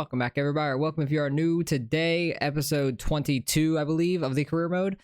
Welcome back, everybody, or welcome if you are new. Today, episode 22, I believe, of the career mode.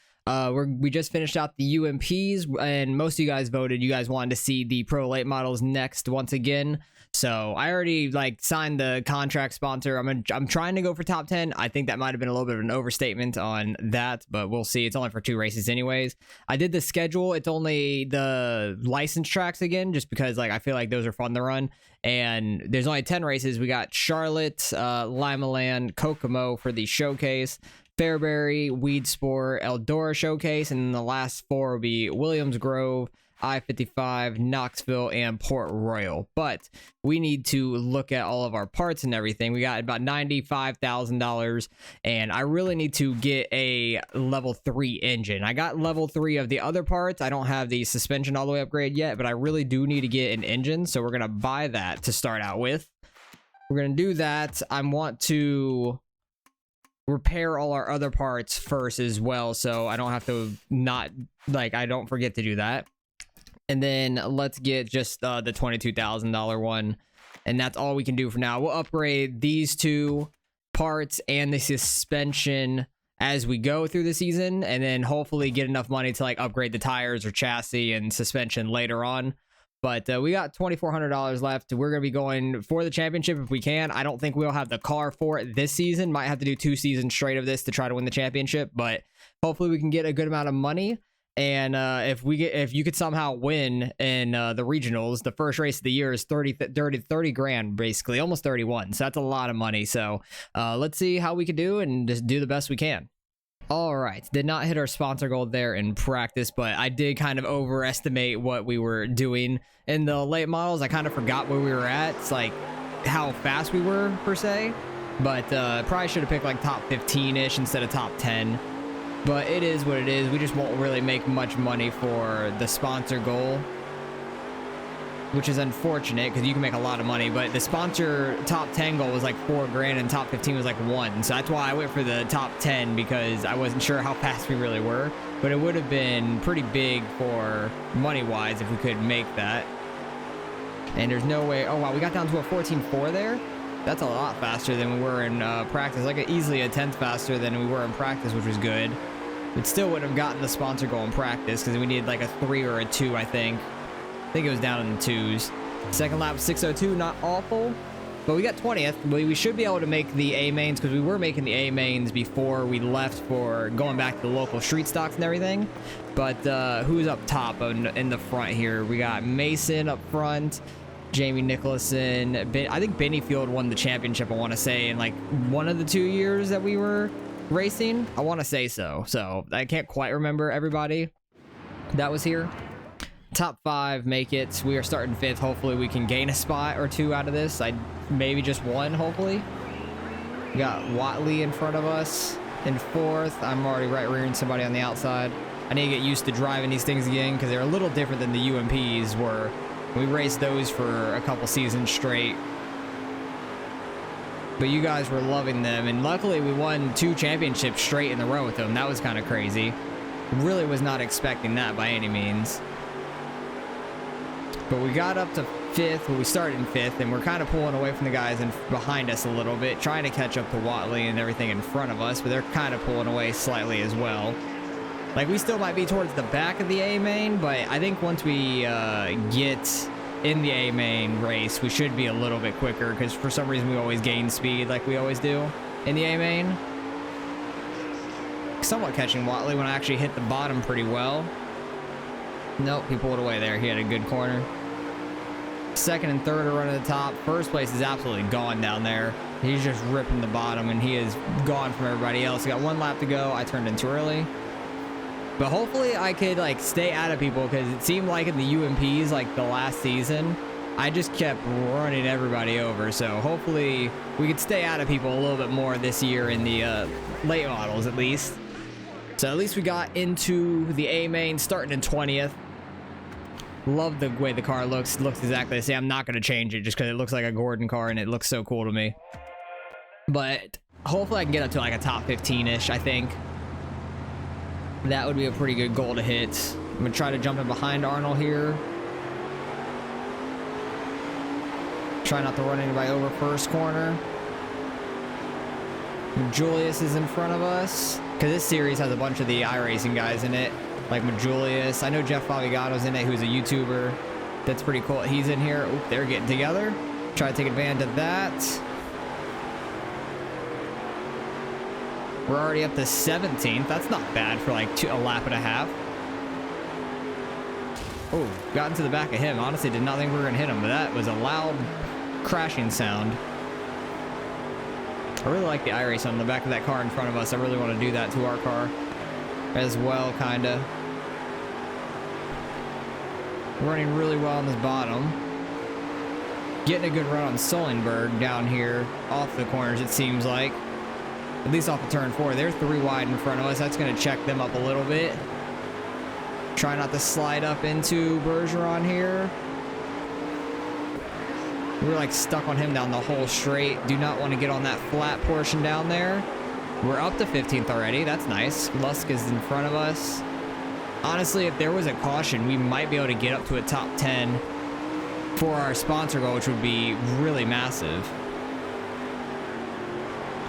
We just finished out the UMPs, and most of you guys voted. You guys wanted to see the pro late models next once again. So I already signed the contract sponsor. I'm trying to go for top 10. I think that might have been a little bit of an overstatement on that, but we'll see. It's only for 2 races anyways. I did the schedule. It's only the license tracks again, just because I feel like those are fun to run. And there's only 10 races. We got Charlotte, Limaland, Kokomo for the showcase, Fairbury, Weed Sport, Eldora showcase, and then the last 4 will be Williams Grove, I-55, Knoxville, and Port Royal. But we need to look at all of our parts and everything. We got about $95,000, and I really need to get a level 3 engine. I got level 3 of the other parts. I don't have the suspension all the way upgrade yet, but I really do need to get an engine, so we're going to buy that to start out with. We're going to do that. I want to repair all our other parts first as well, so I don't have to I don't forget to do that. And then let's get just the $22,000 one, and that's all we can do for now. We'll upgrade these 2 parts and the suspension as we go through the season, and then hopefully get enough money to upgrade the tires or chassis and suspension later on. But we got $2,400 left. We're going to be going for the championship if we can. I don't think we'll have the car for it this season. Might have to do 2 seasons straight of this to try to win the championship, but hopefully we can get a good amount of money. And if you could somehow win in the regionals, the first race of the year is 30 grand, basically almost 31. So that's a lot of money. So let's see how we can do and just do the best we can. All right, did not hit our sponsor goal there in practice, but I did kind of overestimate what we were doing in the late models. I kind of forgot where we were at. It's how fast we were per se, but probably should have picked top 15-ish instead of top 10. But it is what it is. We just won't really make much money for the sponsor goal, which is unfortunate because you can make a lot of money. But the sponsor top 10 goal was $4 grand and top 15 was 1. So that's why I went for the top 10, because I wasn't sure how fast we really were. But it would have been pretty big for money-wise if we could make that. And there's no way. Oh, wow, we got down to a 14.4 there. That's a lot faster than we were in practice. Easily a 10th faster than we were in practice, which was good. But still wouldn't have gotten the sponsor goal in practice because we needed a 3 or a 2, I think. I think it was down in the 2s. Second lap, 6:02, not awful. But we got 20th. We should be able to make the A mains because we were making the A mains before we left for going back to the local street stocks and everything. But who's up top in the front here? We got Mason up front. Jamie Nicholson. I think Bennyfield won the championship, I want to say, in one of the 2 years that we were racing. I want to say so. So I can't quite remember everybody that was here. Top 5 make it. We are starting 5th. Hopefully we can gain a spot or 2 out of this. Maybe just 1, hopefully. We got Watley in front of us in 4th. I'm already right rearing somebody on the outside. I need to get used to driving these things again because they're a little different than the UMPs were. We raced those for a couple seasons straight, but you guys were loving them, and luckily we won 2 championships straight in a row with them. That was kind of crazy. Really was not expecting that by any means. But we got up to 5th. Well, we started in 5th, and we're kind of pulling away from the guys behind us a little bit, trying to catch up to Watley and everything in front of us, but they're kind of pulling away slightly as well. We still might be towards the back of the A main, but I think once we get in the A main race, we should be a little bit quicker because for some reason we always gain speed like we always do in the A main. Somewhat catching Watley when I actually hit the bottom pretty well. Nope, he pulled away there. He had a good corner. 2nd and 3rd are running the top. 1st place is absolutely gone down there. He's just ripping the bottom, and he is gone from everybody else. He got 1 lap to go. I turned in too early. But hopefully I could stay out of people, because it seemed like in the UMPs the last season I just kept running everybody over. So hopefully we could stay out of people a little bit more this year in the late models at least. So at least we got into the A main starting in 20th. Love the way the car looks. Looks exactly the same. I'm not going to change it just because it looks like a Gordon car and it looks so cool to me. But hopefully I can get up to a top 15-ish, I think. That would be a pretty good goal to hit. I'm going to try to jump in behind Arnold here. Try not to run anybody over first corner. Julius is in front of us. Because this series has a bunch of the iRacing guys in it. Like Julius. I know Jeff Favigano's in it, who's a YouTuber. That's pretty cool. He's in here. Oop, they're getting together. Try to take advantage of that. We're already up to 17th. That's not bad for like a lap and a half. Oh, got into the back of him. Honestly, did not think we were going to hit him, but that was a loud crashing sound. I really like the iRace on the back of that car in front of us. I really want to do that to our car as well, kind of. Running really well on this bottom. Getting a good run on Sullenberg down here off the corners, it seems like. At least off of turn 4. They're 3 wide in front of us. That's going to check them up a little bit. Try not to slide up into Bergeron here. We're like stuck on him down the whole straight. Do not want to get on that flat portion down there. We're up to 15th already. That's nice. Lusk is in front of us. Honestly, if there was a caution, we might be able to get up to a top 10 for our sponsor goal, which would be really massive.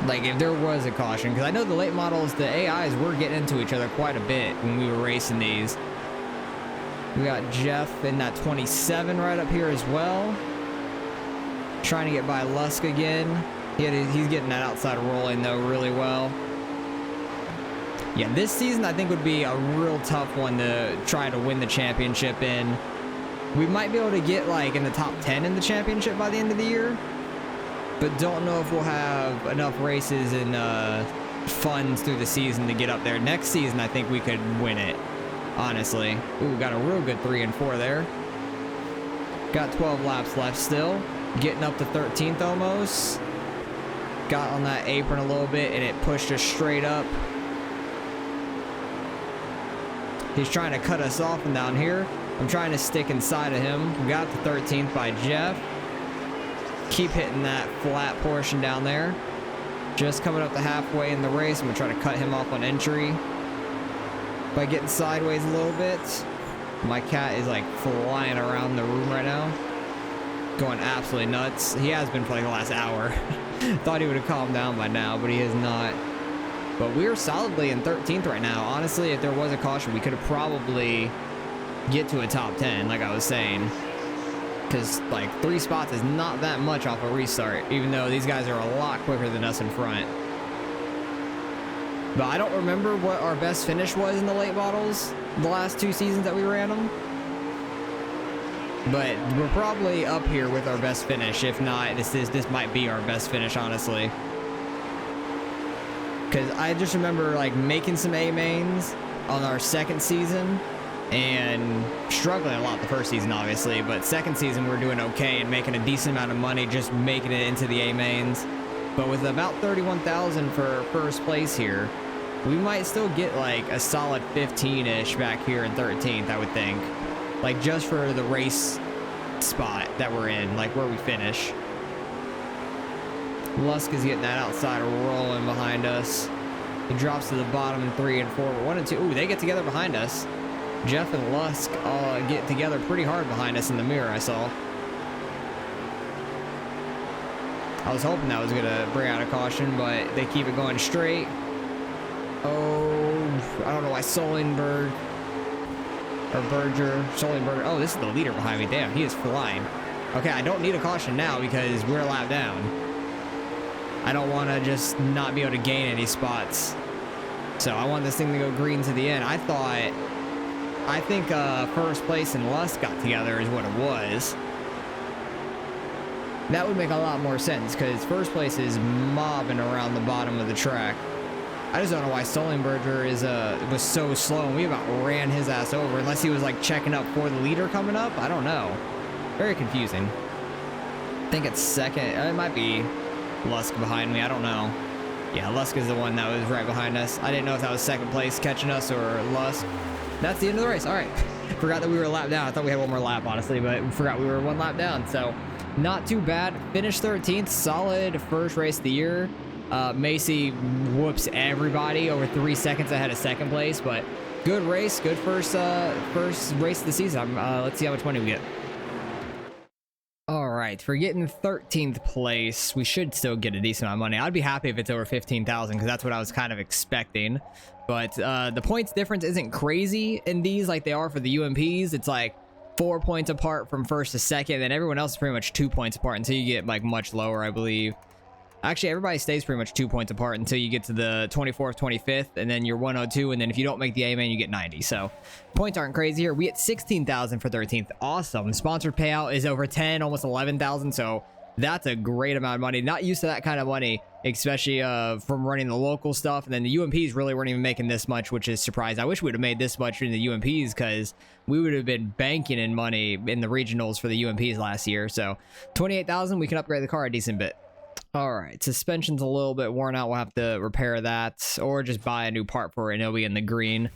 Like, if there was a caution, because I know the late models, the AIs were getting into each other quite a bit when we were racing these. We got Jeff in that 27 right up here as well. Trying to get by Lusk again. He's getting that outside rolling, though, really well. Yeah, this season, I think, would be a real tough one to try to win the championship in. We might be able to get, like, in the top 10 in the championship by the end of the year. But don't know if we'll have enough races and funds through the season to get up there. Next season, I think we could win it, honestly. Ooh, got a real good 3 and 4 there. Got 12 laps left still. Getting up to 13th almost. Got on that apron a little bit, and it pushed us straight up. He's trying to cut us off and down here. I'm trying to stick inside of him. We got to 13th by Jeff. Keep hitting that flat portion down there. Just coming up to halfway in the race. I'm going to try to cut him off on entry by getting sideways a little bit. My cat is like flying around the room right now. Going absolutely nuts. He has been for like the last hour. Thought he would have calmed down by now, but he is not. But we're solidly in 13th right now. Honestly, if there was a caution, we could have probably get to a top 10, like I was saying. Because, like, 3 spots is not that much off a restart, even though these guys are a lot quicker than us in front. But I don't remember what our best finish was in the late models the last 2 seasons that we ran them. But we're probably up here with our best finish. If not, this might be our best finish, honestly. Because I just remember, like, making some A-mains on our second season and struggling a lot the first season, obviously, but second season we're doing okay and making a decent amount of money, just making it into the A-mains. But with about 31,000 for first place here, we might still get like a solid 15-ish back here in 13th, I would think. Like, just for the race spot that we're in, like where we finish. Lusk is getting that outside rolling behind us. He drops to the bottom in 3 and 4. We're 1 and 2. Ooh, they get together behind us. Jeff and Lusk get together pretty hard behind us in the mirror, I saw. I was hoping that was going to bring out a caution, but they keep it going straight. Oh, I don't know why Sullenberg or Sullenberg. Oh, this is the leader behind me. Damn, he is flying. Okay, I don't need a caution now because we're a lap down. I don't want to just not be able to gain any spots. So I want this thing to go green to the end. I think first place and Lusk got together is what it was. That would make a lot more sense because first place is mobbing around the bottom of the track. I just don't know why Sullenberger was so slow and we about ran his ass over, unless he was like checking up for the leader coming up. I don't know. Very confusing. I think it's second. It might be Lusk behind me. I don't know. Yeah, Lusk is the one that was right behind us. I didn't know if that was second place catching us or Lusk. That's the end of the race. All right. Forgot that we were a lap down. I thought we had one more lap, honestly, but forgot we were 1 lap down. So not too bad. Finished 13th. Solid first race of the year. Macy whoops everybody over 3 seconds ahead of second place, but good race. Good first race of the season. Let's see how much money we get. All right. right, for getting 13th place, we should still get a decent amount of money. I'd be happy if it's over 15,000 because that's what I was kind of expecting. But the points difference isn't crazy in these like they are for the UMPs. It's like 4 points apart from first to second, and everyone else is pretty much 2 points apart until you get like much lower, I believe. Actually, everybody stays pretty much 2 points apart until you get to the 24th, 25th, and then you're 102, and then if you don't make the A main, you get 90. So points aren't crazy here. We get 16,000 for 13th. Awesome. Sponsored payout is over 10, almost 11,000. So that's a great amount of money. Not used to that kind of money, especially from running the local stuff. And then the UMPs really weren't even making this much, which is surprising. I wish we would have made this much in the UMPs because we would have been banking in money in the regionals for the UMPs last year. So 28,000, we can upgrade the car a decent bit. All right, suspension's a little bit worn out. We'll have to repair that or just buy a new part for it and it'll be in the green.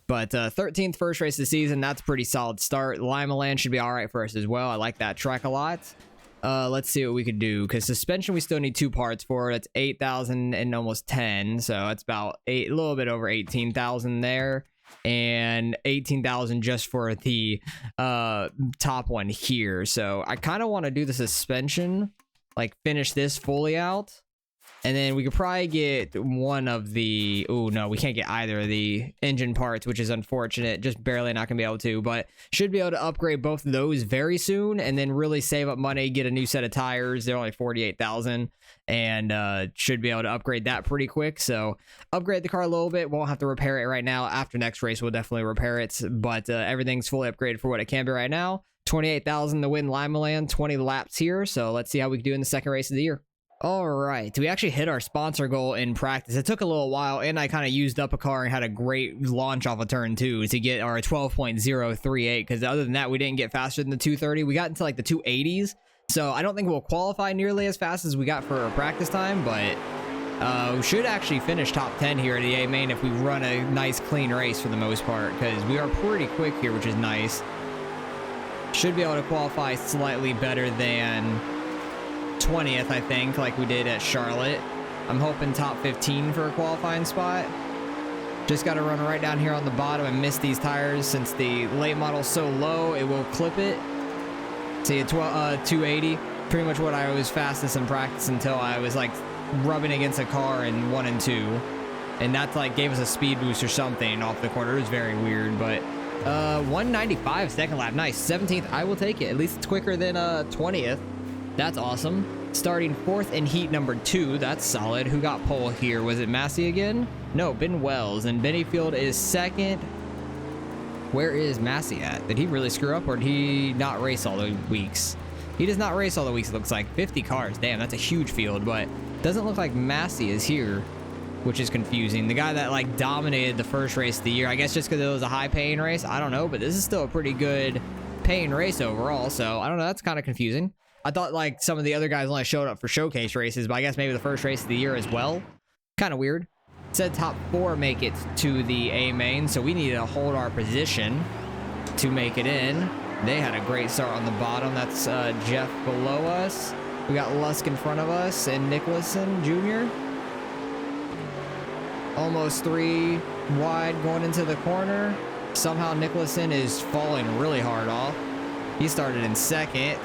But 13th first race of the season, that's a pretty solid start. Limaland should be all right for us as well. I like that track a lot. Let's see what we could do because suspension we still need 2 parts for. That's 8,000 and almost 10, so that's about a little bit over 18,000 there, and 18,000 just for the top one here. So I kind of want to do the suspension, like finish this fully out, and then we could probably get one of the, oh no, we can't get either of the engine parts, which is unfortunate. Just barely not gonna be able to, but should be able to upgrade both of those very soon and then really save up money, get a new set of tires. They're only 48,000, and should be able to upgrade that pretty quick. So upgrade the car a little bit. Won't have to repair it right now. After next race we'll definitely repair it, but everything's fully upgraded for what it can be right now. 28,000 to win Limaland, 20 laps here. So let's see how we can do in the second race of the year. All right, we actually hit our sponsor goal in practice. It took a little while, and I kind of used up a car and had a great launch off of turn 2 to get our 12.038, because other than that, we didn't get faster than the 230. We got into like the 280s, so I don't think we'll qualify nearly as fast as we got for our practice time, but we should actually finish top 10 here at the A main if we run a nice clean race for the most part, because we are pretty quick here, which is nice. Should be able to qualify slightly better than 20th, I think, like we did at Charlotte. I'm hoping top 15 for a qualifying spot. Just got to run right down here on the bottom and miss these tires. Since the late model's so low, it will clip it. See, a 280, pretty much what I was fastest in practice until I was like rubbing against a car in 1 and 2, and that's like gave us a speed boost or something off the corner. It was very weird, but 195 second lap, nice. 17th, I will take it. At least it's quicker than 20th. That's awesome. Starting 4th in heat number 2, that's solid. Who got pole here? Was it Massey again? No, Ben Wells, and Bennyfield is 2nd. Where is Massey at? Did he really screw up, or did he not race all the weeks? He does not race all the weeks, it looks like. 50 cars, damn, that's a huge field, but doesn't look like Massey is here, which is confusing. The guy that like dominated the first race of the year, I guess just because it was a high paying race, I don't know, but this is still a pretty good paying race overall, so I don't know, that's kind of confusing. I thought like some of the other guys only showed up for showcase races, but I guess maybe the first race of the year as well. Kind of weird. It said top 4 make it to the A main, so we need to hold our position to make it in. They had a great start on the bottom. That's Jeff below us. We got Lusk in front of us and Nicholson Jr. Almost 3 wide going into the corner. Somehow Nicholson is falling really hard off. He started in 2nd.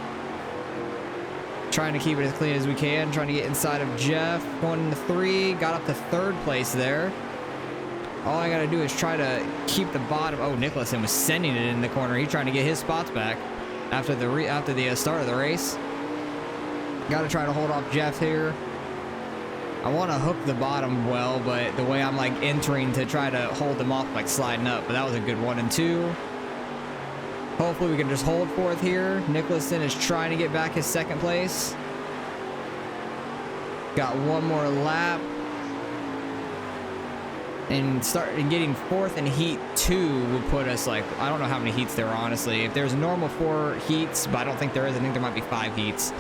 Trying to keep it as clean as we can. Trying to get inside of Jeff. Going into 3. Got up to 3rd place there. All I got to do is try to keep the bottom. Oh, Nicholson was sending it in the corner. He's trying to get his spots back after the start of the race. Got to try to hold off Jeff here. I want to hook the bottom well, but the way I'm like entering to try to hold them off, like sliding up. But that was a good 1 and 2. Hopefully we can just hold 4th here. Nicholson is trying to get back his 2nd place. Got 1 more lap. And getting 4th in heat 2 would put us like, I don't know how many heats there are, honestly. If there's normal 4 heats, but I don't think there is. I think there might be 5 heats.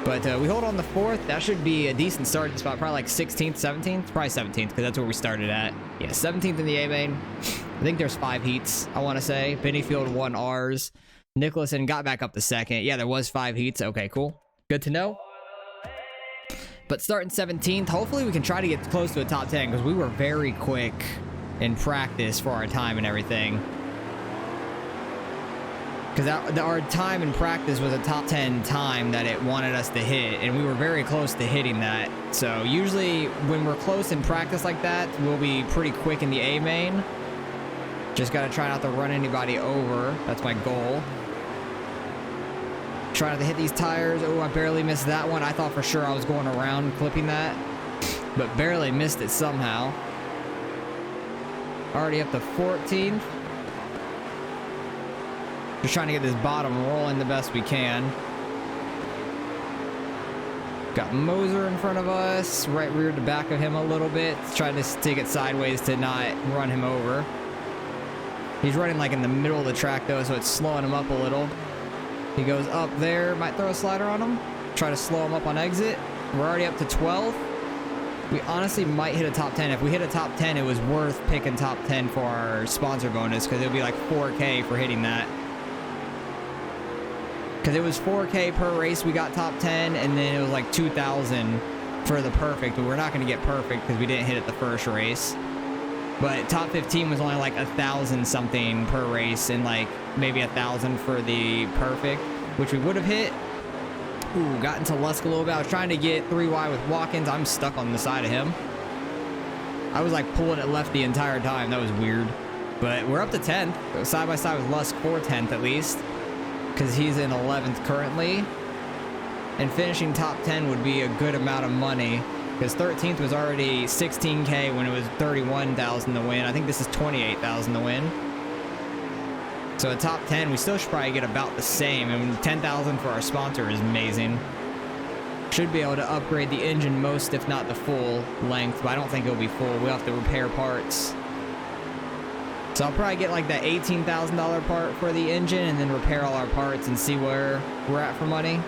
But we hold on the 4th. That should be a decent starting spot. Probably like 16th, 17th. Probably 17th, because that's where we started at. Yeah, 17th in the A main. I think there's 5 heats, I want to say. Bennyfield won ours. Nicholson got back up to 2nd. Yeah, there was 5 heats. Okay, cool. Good to know. But starting 17th, hopefully we can try to get close to a top 10, because we were very quick in practice for our time and everything. Because our time in practice was a top 10 time that it wanted us to hit, and we were very close to hitting that. So usually when we're close in practice like that, we'll be pretty quick in the A main. Just got to try not to run anybody over. That's my goal. Try not to hit these tires. Oh, I barely missed that one. I thought for sure I was going around clipping that, but barely missed it somehow. Already up to 14th. Just trying to get this bottom rolling the best we can. Got Moser in front of us. Right rear to back of him a little bit. Trying to stick it sideways to not run him over. He's running like in the middle of the track though, so it's slowing him up a little. He goes up there. Might throw a slider on him. Try to slow him up on exit. We're already up to 12. We honestly might hit a top 10. If we hit a top 10, it was worth picking top 10 for our sponsor bonus, because it would be like 4K for hitting that. Because it was 4K per race, we got top 10, and then it was like 2,000 for the perfect, but we're not going to get perfect because we didn't hit it the first race. But top 15 was only like 1,000 something per race, and like maybe 1,000 for the perfect, which we would have hit. Ooh, got into Lusk a little bit. I was trying to get 3 wide with Watkins. I'm stuck on the side of him. I was like pulling it left the entire time. That was weird. But we're up to 10th, side by side with Lusk for 10th at least, because he's in 11th currently. And finishing top 10 would be a good amount of money, because 13th was already 16K when it was 31,000 to win. I think this is 28,000 to win. So at top 10, we still should probably get about the same. And 10,000 for our sponsor is amazing. Should be able to upgrade the engine most, if not the full length, but I don't think it'll be full. We'll have to repair parts. So I'll probably get like that $18,000 part for the engine and then repair all our parts and see where we're at for money.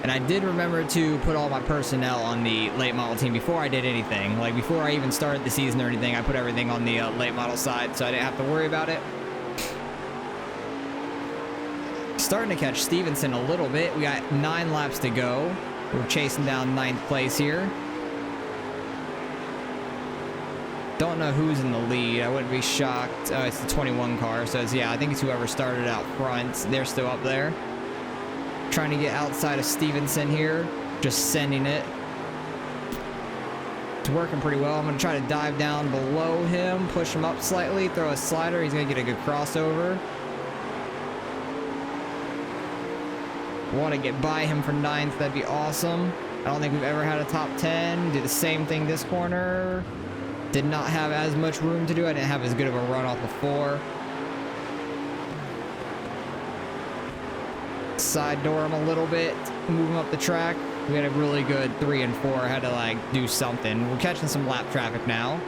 And I did remember to put all my personnel on the late model team before I did anything. Like before I even started the season or anything, I put everything on the late model side so I didn't have to worry about it. Starting to catch Stevenson a little bit. We got 9 laps to go. We're chasing down 9th place here. Don't know who's in the lead. I wouldn't be shocked. Oh, it's the 21 car. So it's, yeah, I think it's whoever started out front. They're still up there. Trying to get outside of Stevenson here. Just sending it. It's working pretty well. I'm going to try to dive down below him. Push him up slightly. Throw a slider. He's going to get a good crossover. Want to get by him for 9th. That'd be awesome. I don't think we've ever had a top 10. Do the same thing this corner. Did not have as much room to do. I didn't have as good of a run off before. Side door him a little bit. Move him up the track. We had a really good 3 and 4. I had to like do something. We're catching some lap traffic now,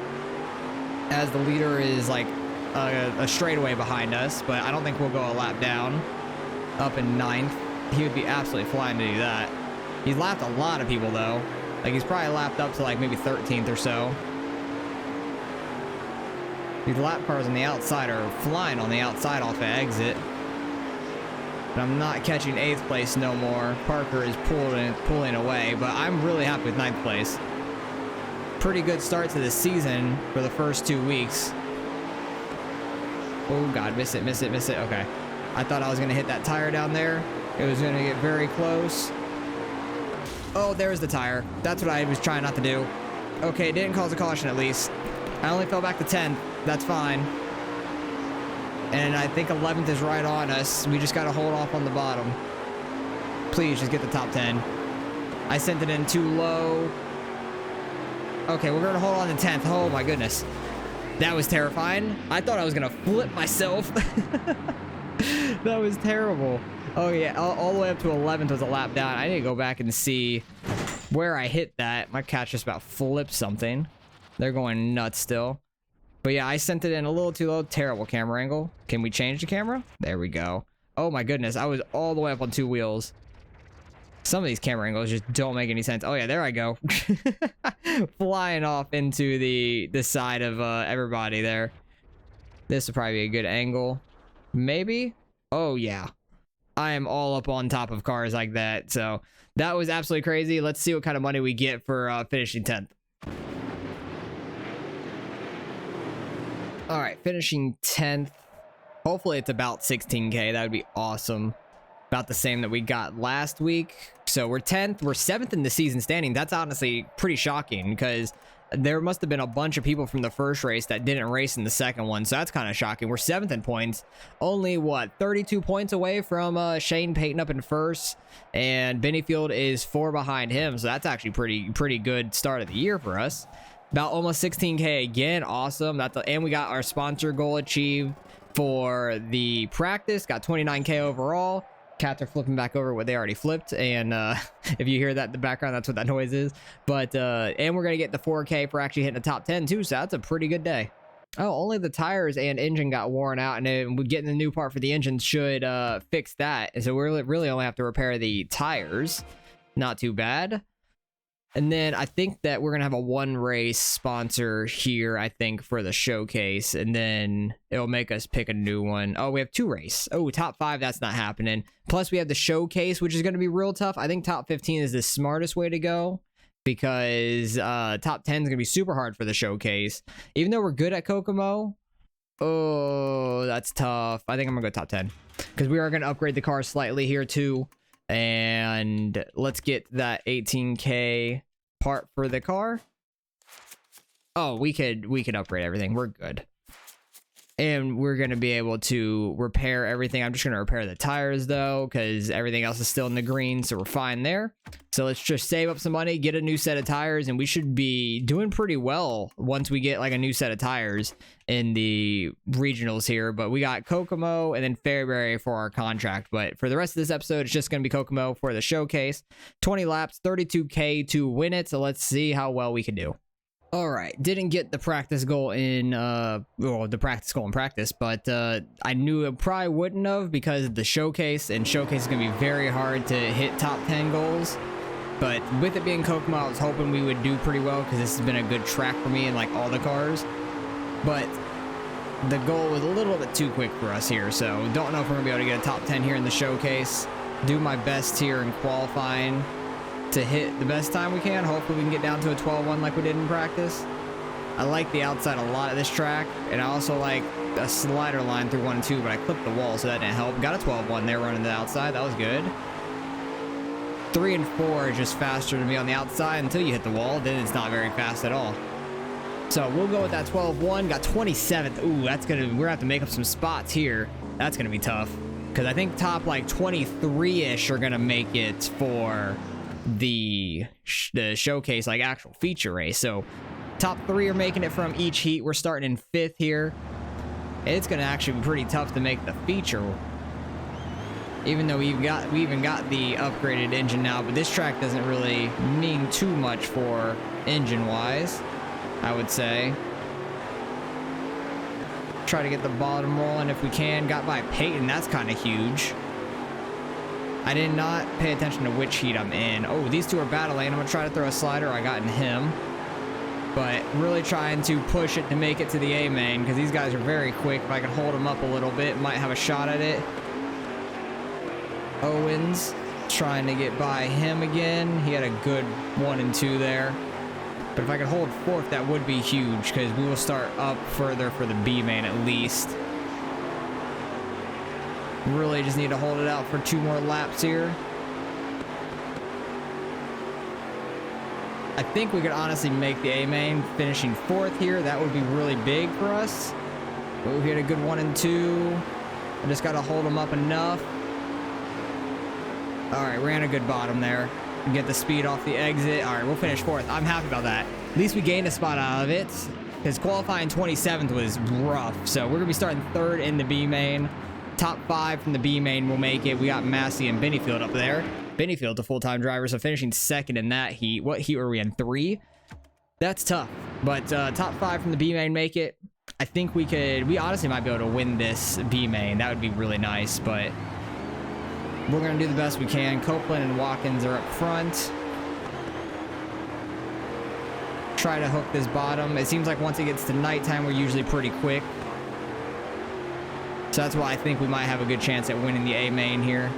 as the leader is like a straightaway behind us, but I don't think we'll go a lap down. Up in 9th. He would be absolutely flying to do that. He's lapped a lot of people though. Like he's probably lapped up to like maybe 13th or so. These lap cars on the outside are flying on the outside off the exit. But I'm not catching 8th place no more. Parker is pulling away, but I'm really happy with 9th place. Pretty good start to the season for the first 2 weeks. Oh God, miss it, miss it, miss it. Okay. I thought I was gonna hit that tire down there. It was gonna get very close. Oh, there's the tire. That's what I was trying not to do. Okay, it didn't cause a caution at least. I only fell back to 10th. That's fine. And I think 11th is right on us. We just got to hold off on the bottom. Please just get the top 10. I sent it in too low. Okay, we're going to hold on to 10th. Oh my goodness. That was terrifying. I thought I was going to flip myself. That was terrible. Oh yeah, all the way up to 11th was a lap down. I need to go back and see where I hit that. My catch just about flipped something. They're going nuts still. But yeah, I sent it in a little too low. Terrible camera angle. Can we change the camera? There we go. Oh my goodness, I was all the way up on 2 wheels. Some of these camera angles just don't make any sense. Oh yeah, there I go. Flying off into the side of everybody there. This would probably be a good angle. Maybe? Oh yeah. I am all up on top of cars like that. So that was absolutely crazy. Let's see what kind of money we get for finishing 10th. All right, finishing 10th. Hopefully it's about 16K. That would be awesome. About the same that we got last week. So we're 10th. We're 7th in the season standing. That's honestly pretty shocking because there must have been a bunch of people from the first race that didn't race in the second one. So that's kind of shocking. We're 7th in points. Only, what, 32 points away from Shane Payton up in first. And Bennyfield is 4 behind him. So that's actually pretty good start of the year for us. About almost 16K again. Awesome. And we got our sponsor goal achieved for the practice. Got 29K overall. Cats are flipping back over what they already flipped, and if you hear that in the background, that's what that noise is. But and we're gonna get the 4K for actually hitting the top 10 too, so that's a pretty good day. Oh, only the tires and engine got worn out, and then getting the new part for the engine should fix that. And so we really only have to repair the tires. Not too bad. And then I think that we're going to have a one race sponsor here, I think, for the showcase. And then it'll make us pick a new one. Oh, we have 2 race. Oh, top 5, that's not happening. Plus, we have the showcase, which is going to be real tough. I think top 15 is the smartest way to go because top 10 is going to be super hard for the showcase. Even though we're good at Kokomo. Oh, that's tough. I think I'm going to go top 10 because we are going to upgrade the car slightly here, too. And let's get that 18K part for the car. Oh, we could upgrade everything. We're good. And we're going to be able to repair everything. I'm just going to repair the tires, though, because everything else is still in the green, so we're fine there. So let's just save up some money, get a new set of tires, and we should be doing pretty well once we get, like, a new set of tires in the regionals here. But we got Kokomo and then Fairbury for our contract. But for the rest of this episode, it's just going to be Kokomo for the showcase. 20 laps, 32K to win it, so let's see how well we can do. All right, didn't get the practice goal in, the practice goal in practice, but I knew it probably wouldn't have because of the showcase, and showcase is going to be very hard to hit top 10 goals. But with it being Kokomo, I was hoping we would do pretty well because this has been a good track for me in like all the cars. But the goal was a little bit too quick for us here, so don't know if we're going to be able to get a top 10 here in the showcase. Do my best here in qualifying to hit the best time we can. Hopefully we can get down to a 12-1 like we did in practice. I like the outside a lot of this track, and I also like a slider line through 1 and 2, but I clipped the wall, so that didn't help. Got a 12-1 there running the outside. That was good. 3 and 4 is just faster to be on the outside until you hit the wall. Then it's not very fast at all. So we'll go with that 12-1. Got 27th. Ooh, that's gonna. We're gonna have to make up some spots here. That's gonna be tough because I think top like 23-ish are gonna make it for the showcase, like actual feature race. So top 3 are making it from each heat. We're starting in 5th here. It's gonna actually be pretty tough to make the feature, even though we even got the upgraded engine now. But this track doesn't really mean too much for engine wise, I would say. Try to get the bottom rolling if we can. Got by Peyton. That's kind of huge. I did not pay attention to which heat I'm in. Oh, these two are battling. I'm going to try to throw a slider. I got in him. But really trying to push it to make it to the A main because these guys are very quick. If I can hold them up a little bit, might have a shot at it. Owens trying to get by him again. He had a good 1 and 2 there. But if I could hold 4th, that would be huge because we will start up further for the B main at least. Really just need to hold it out for 2 more laps here. I think we could honestly make the A main finishing 4th here. That would be really big for us. But we had a good 1 and 2. I just got to hold them up enough. All right, ran a good bottom there. Get the speed off the exit. All right, we'll finish 4th. I'm happy about that. At least we gained a spot out of it because qualifying 27th was rough. So we're going to be starting 3rd in the B main. Top 5 from the B main will make it. We got Massey and Bennyfield up there. Bennyfield's a full-time driver, so finishing 2nd in that heat. What heat were we in? 3? That's tough. But top 5 from the B main make it. I think we honestly might be able to win this B main. That would be really nice, but we're going to do the best we can. Copeland and Watkins are up front. Try to hook this bottom. It seems like once it gets to nighttime, we're usually pretty quick. So that's why I think we might have a good chance at winning the A main here.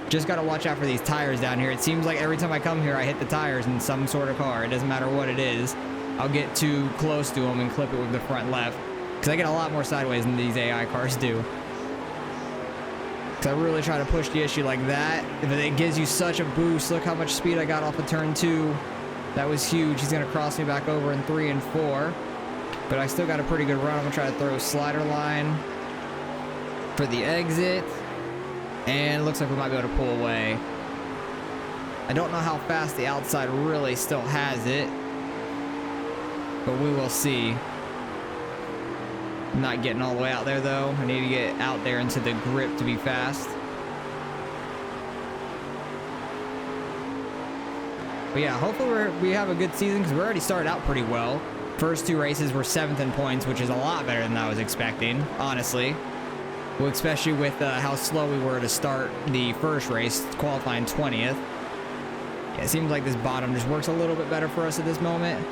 Just got to watch out for these tires down here. It seems like every time I come here, I hit the tires in some sort of car. It doesn't matter what it is. I'll get too close to them and clip it with the front left. Because I get a lot more sideways than these AI cars do. Because I really try to push the issue like that. But it gives you such a boost. Look how much speed I got off of turn 2. That was huge. He's going to cross me back over in 3 and 4. But I still got a pretty good run. I'm going to try to throw a slider line for the exit. And it looks like we might be able to pull away. I don't know how fast the outside really still has it. But we will see. I'm not getting all the way out there, though. I need to get out there into the grip to be fast. But yeah, hopefully we have a good season because we already started out pretty well. First 2 races were 7th in points, which is a lot better than I was expecting, honestly. Well, especially with how slow we were to start the first race, qualifying 20th. Yeah, it seems like this bottom just works a little bit better for us at this moment.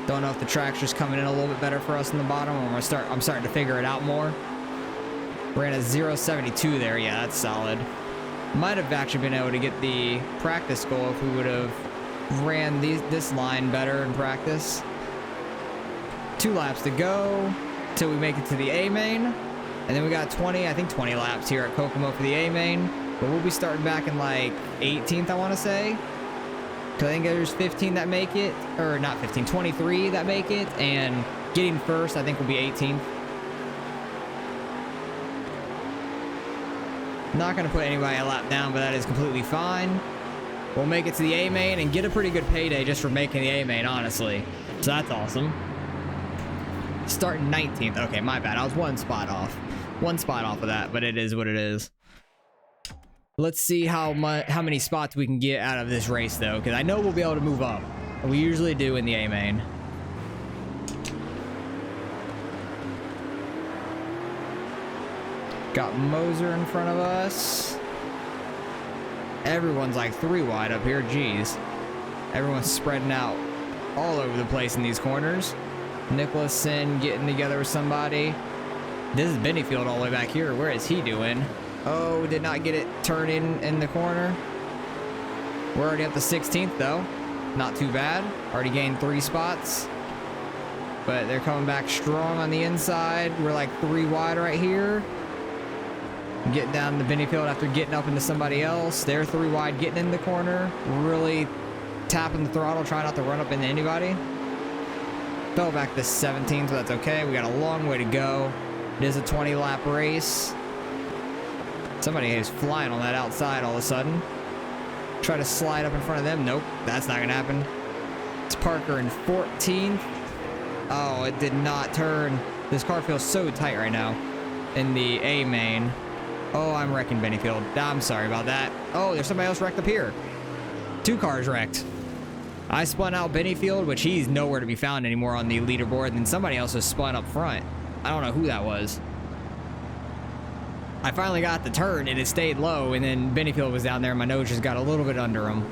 Don't know if the track's just coming in a little bit better for us in the bottom, or I'm starting to figure it out more. We're in a 0.72 there. Yeah, that's solid. Might have actually been able to get the practice goal if we would have ran this line better in practice. 2 laps to go till we make it to the A main. And then we got 20 laps here at Kokomo for the A main. But we'll be starting back in like 18th, I want to say. Because I think there's 15 that make it. Or not 15, 23 that make it. And getting first, I think, will be 18th. Not going to put anybody a lap down, but that is completely fine. We'll make it to the A main and get a pretty good payday just for making the A main, honestly. So that's awesome. Starting 19th. Okay, my bad. I was 1 spot off. 1 spot off of that, but it is what it is. Let's see how many spots we can get out of this race, though, because I know we'll be able to move up. We usually do in the A main. Got Moser in front of us. Everyone's like 3 wide up here. Jeez. Everyone's spreading out all over the place in these corners. Nicholson getting together with somebody. This is Benefield all the way back here. Where is he doing? Oh, did not get it turning in the corner. We're already up to 16th, though. Not too bad. Already gained 3 spots. But they're coming back strong on the inside. We're like 3 wide right here. Getting down the Benefield after getting up into somebody else. They're 3 wide, getting in the corner. Really tapping the throttle, trying not to run up into anybody. Fell back to 17th, so that's okay. We got a long way to go. It is a 20-lap race. Somebody is flying on that outside all of a sudden. Try to slide up in front of them. Nope, that's not going to happen. It's Parker in 14th. Oh, it did not turn. This car feels so tight right now in the A main. Oh, I'm wrecking Benefield. I'm sorry about that. Oh, there's somebody else wrecked up here. 2 cars wrecked. I spun out Benefield, which he's nowhere to be found anymore on the leaderboard, and then somebody else was spun up front. I don't know who that was. I finally got the turn, and it stayed low, and then Benefield was down there, and my nose just got a little bit under him.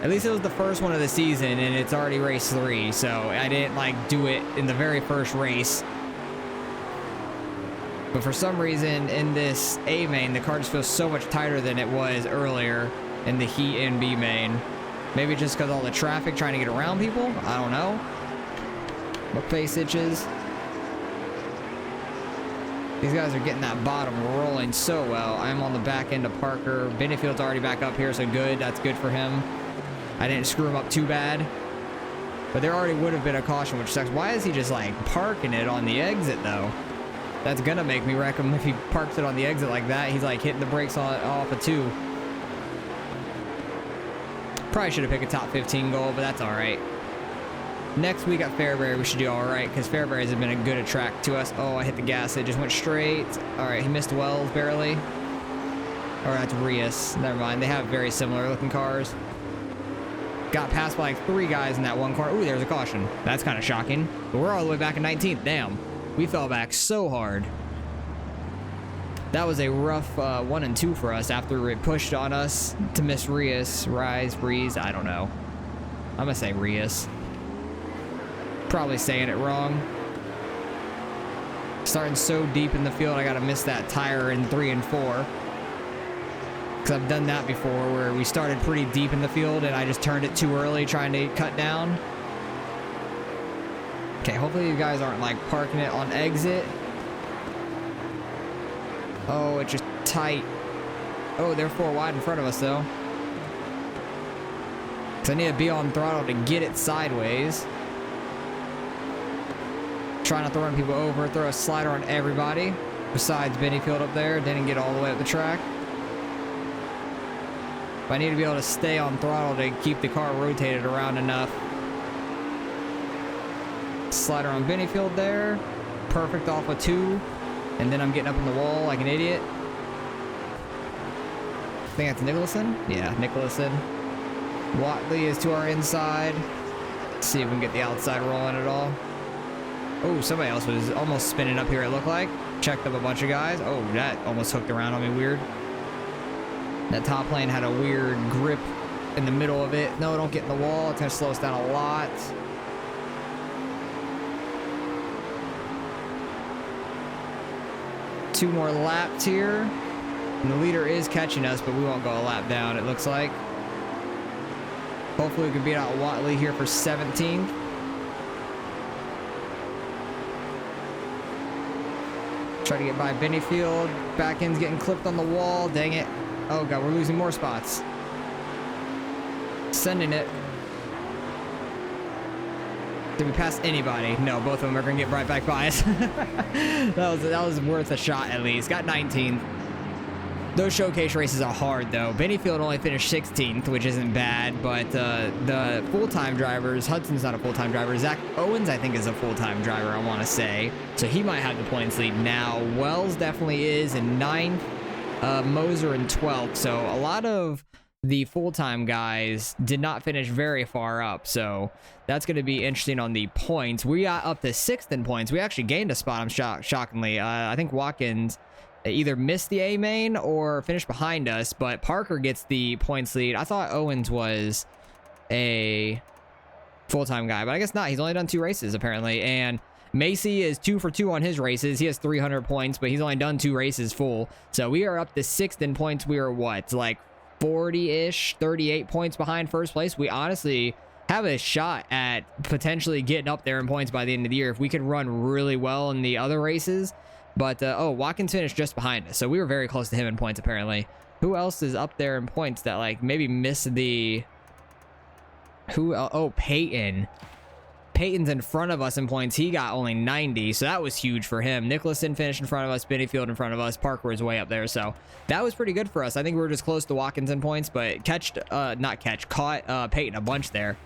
At least it was the first one of the season, and it's already race 3, so I didn't, like, do it in the very first race. But for some reason, in this A main, the car just feels so much tighter than it was earlier in the heat in B main. Maybe just because all the traffic trying to get around people? I don't know. My face itches. These guys are getting that bottom rolling so well. I'm on the back end of Parker. Benefield's already back up here, so good. That's good for him. I didn't screw him up too bad. But there already would have been a caution, which sucks. Why is he just, like, parking it on the exit, though? That's going to make me wreck him if he parks it on the exit like that. He's, like, hitting the brakes off of 2. Probably should have picked a top 15 goal, but that's all right. Next week at Fairbury, we should do all right, because Fairbury's have been a good attract to us. Oh, I hit the gas. It just went straight. All right, he missed Wells barely. Or that's Rios. Never mind. They have very similar looking cars. Got passed by like 3 guys in that one corner. Ooh, there's a caution. That's kind of shocking. But we're all the way back in 19th. Damn. We fell back so hard. That was a rough 1 and 2 for us after it pushed on us to miss Rios. Breeze. I don't know. I'm going to say Rios. Probably saying it wrong. Starting so deep in the field, I gotta miss that tire in 3 and 4. Because I've done that before, where we started pretty deep in the field and I just turned it too early trying to cut down. Okay, hopefully you guys aren't like parking it on exit. Oh, it's just tight. Oh, they're 4 wide in front of us though. So I need to be on throttle to get it sideways. Try not to run people over. Throw a slider on everybody. Besides Bennyfield up there. Didn't get all the way up the track. But I need to be able to stay on throttle to keep the car rotated around enough. Slider on Bennyfield there. Perfect off of 2. And then I'm getting up on the wall like an idiot. I think that's Nicholson. Yeah, Nicholson. Watley is to our inside. Let's see if we can get the outside rolling at all. Oh, somebody else was almost spinning up here, it looked like. Checked up a bunch of guys. Oh, that almost hooked around on me weird. That top lane had a weird grip in the middle of it. No, don't get in the wall. It's going to slow us down a lot. Two more laps here. And the leader is catching us, but we won't go a lap down, it looks like. Hopefully we can beat out Watley here for 17th. Try to get by Bennyfield. Back end's getting clipped on the wall. Dang it. Oh god, we're losing more spots. Sending it. Did we pass anybody? No, both of them are gonna get right back by us. that was worth a shot at least. Got 19th. Those showcase races are hard though. Bennyfield only finished 16th, which isn't bad, but the full-time drivers, Hudson's not a full-time driver. Zach Owens, I think, is a full-time driver, I want to say. So he might have the points lead now. Wells definitely is in 9th. Moser in 12th. So a lot of the full-time guys did not finish very far up. So that's going to be interesting on the points. We got up to 6th in points. We actually gained a spot, shockingly. I think Watkins either missed the A main or finished behind us, but Parker gets the points lead. I thought Owens was a full-time guy, but I guess not. He's only done 2 races apparently, and Macy is 2 for 2 on his races. He has 300 points, but he's only done 2 races full. So we are up to 6th in points. We are what, like 40-ish, 38 points behind first place. We honestly have a shot at potentially getting up there in points by the end of the year if we could run really well in the other races. But, oh, Watkins finished just behind us, so we were very close to him in points, apparently. Who else is up there in points that, like, maybe missed the... Oh, Peyton. Peyton's in front of us in points. He got only 90, so that was huge for him. Nicholson finished in front of us, Bennyfield in front of us, Parker was way up there, so that was pretty good for us. I think we were just close to Watkins in points, but caught Peyton a bunch there.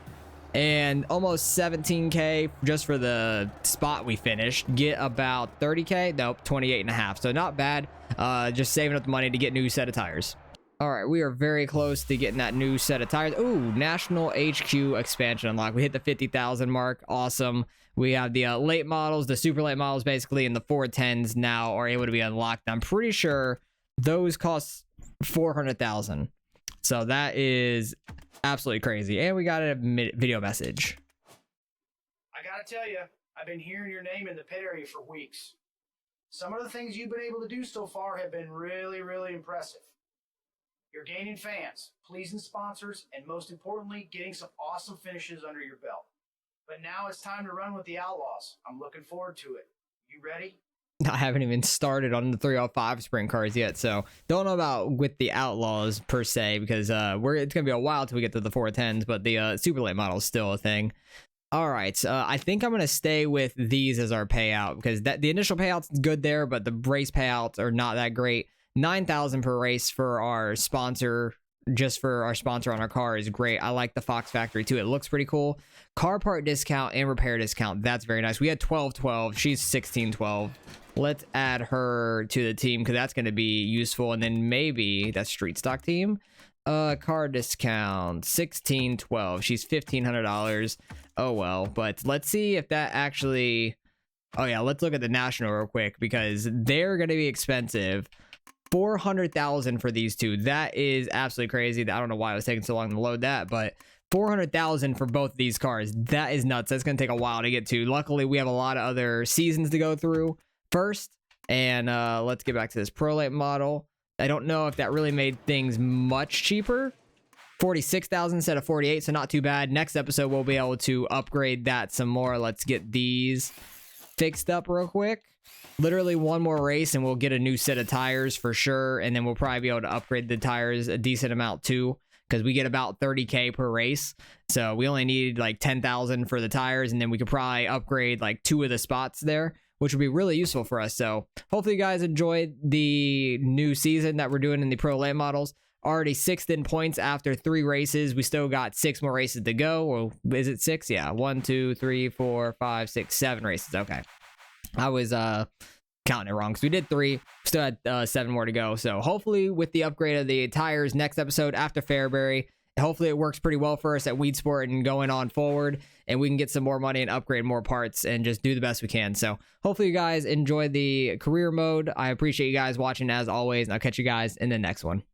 And almost 17k just for the spot we finished. Get about 30k. Nope, 28.5. So not bad. Just saving up the money to get a new set of tires. All right, we are very close to getting that new set of tires. Ooh, National HQ expansion unlock. We hit the 50,000 mark. Awesome. We have the late models, the super late models basically, and the 410s now are able to be unlocked. I'm pretty sure those cost 400,000. So that is absolutely crazy. And we got a video message. I gotta tell you, I've been hearing your name in the pit area for weeks. Some of the things you've been able to do so far have been really, really impressive. You're gaining fans, pleasing sponsors, and most importantly, getting some awesome finishes under your belt. But now it's time to run with the Outlaws. I'm looking forward to it. You ready? I haven't even started on the 305 sprint cars yet, so don't know about with the Outlaws per se, because it's gonna be a while till we get to the 410s, but the super late model is still a thing. All right, I think I'm gonna stay with these as our payout, because the initial payout's good there, but the race payouts are not that great. 9,000 per race for our sponsor, just for our sponsor on our car, is great. I like the Fox Factory too. It looks pretty cool. Car part discount and repair discount, that's very nice. We had 1212, she's 1612. Let's add her to the team because that's going to be useful. And then maybe that's street stock team. Car discount 1612. She's $1,500. Oh well, but let's see if that actually. Oh yeah, let's look at the national real quick because they're going to be expensive. 400,000 for these two. That is absolutely crazy. I don't know why it was taking so long to load that, but 400,000 for both of these cars. That is nuts. That's going to take a while to get to. Luckily, we have a lot of other seasons to go through first. And let's get back to this Pro Late model. I don't know if that really made things much cheaper. 46,000 instead of 48, so not too bad. Next episode, we'll be able to upgrade that some more. Let's get these fixed up real quick. Literally one more race and we'll get a new set of tires for sure, and then we'll probably be able to upgrade the tires a decent amount too, because we get about 30k per race, so we only need like 10,000 for the tires, and then we could probably upgrade like 2 of the spots there, which would be really useful for us. So hopefully you guys enjoyed the new season that we're doing in the pro late models. Already 6th in points after 3 races. We still got 6 more races to go. Or is it 6? Yeah, 1 2 3 4 5 6 7 races. Okay, I was counting it wrong because we did 3, still had 7 more to go. So hopefully with the upgrade of the tires next episode after Fairbury, hopefully it works pretty well for us at Weed Sport and going on forward, and we can get some more money and upgrade more parts and just do the best we can. So hopefully you guys enjoy the career mode. I appreciate you guys watching as always, and I'll catch you guys in the next one.